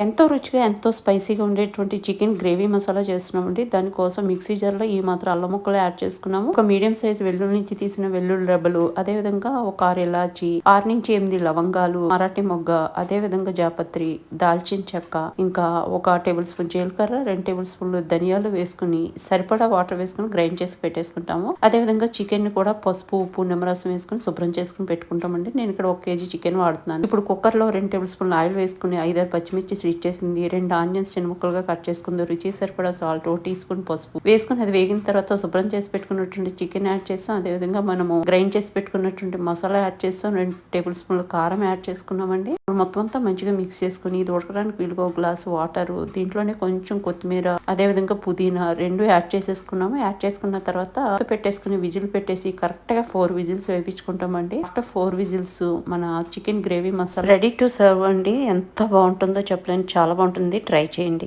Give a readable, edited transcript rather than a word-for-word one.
ఎంతో రుచిగా, ఎంతో స్పైసీగా ఉండేటువంటి చికెన్ గ్రేవీ మసాలా చేస్తున్నామండి. దానికోసం మిక్సీ జార్‌లో ఈ మాత్రం అల్లం ముక్కలు యాడ్ చేసుకున్నాము. ఒక మీడియం సైజ్ వెల్లుల్లి నుంచి తీసిన వెల్లుల్లి రెబ్బలు, అదేవిధంగా ఒక 6 ఇలాచి, 6-8 లవంగాలు, మరాఠీ మొగ్గ, అదేవిధంగా జాపత్రి, దాల్చిన చెక్క, ఇంకా ఒక టేబుల్ స్పూన్ జీలకర్ర, 2 టేబుల్ స్పూన్లు ధనియాలు వేసుకుని సరిపడా వాటర్ వేసుకుని గ్రైండ్ చేసి పెట్టేసుకుంటాము. అదేవిధంగా చికెన్ కూడా పసుపు, ఉప్పు, నిమ్మరసం వేసుకుని శుభ్రం చేసుకుని పెట్టుకుంటామండి. నేను ఇక్కడ 1 కేజీ చికెన్ వాడుతున్నాను. ఇప్పుడు కుక్కర్‌లో 2 టేబుల్ స్పూన్ల ఆయిల్ వేసుకుని 5-6 పచ్చిమిర్చి స్వీట్ చేసింది, 2 ఆనియన్స్ చిన్న ముక్కలుగా కట్ చేసుకుంది, రుచి సరిపడా సాల్ట్, 1 టీ స్పూన్ పసుపు వేసుకుని అది వేగిన తర్వాత శుభ్రం చేసి పెట్టుకున్నటువంటి చికెన్ యాడ్ చేస్తాం. అదేవిధంగా మనము గ్రైండ్ చేసి పెట్టుకున్నటువంటి మసాలా యాడ్ చేస్తాం. 2 టేబుల్ స్పూన్ల కారం యాడ్ చేసుకున్నామండి. మొత్తం అంతా మంచిగా మిక్స్ చేసుకుని ఇది ఉడకడానికి వీలుగా ఒక గ్లాసు వాటర్, దీంట్లోనే కొంచెం కొత్తిమీర, అదేవిధంగా పుదీనా 2 యాడ్ చేసేసుకున్నాము. యాడ్ చేసుకున్న తర్వాత పెట్టేసుకుని విజిల్ పెట్టేసి కరెక్ట్ గా 4 విజిల్స్ వేయించుకుంటామండి. ఆఫ్టర్ 4 విజిల్స్ మన chicken gravy masala ready to serve అండి. ఎంత బాగుంటుందో చెప్పలేను, చాలా బాగుంటుంది. ట్రై చేయండి.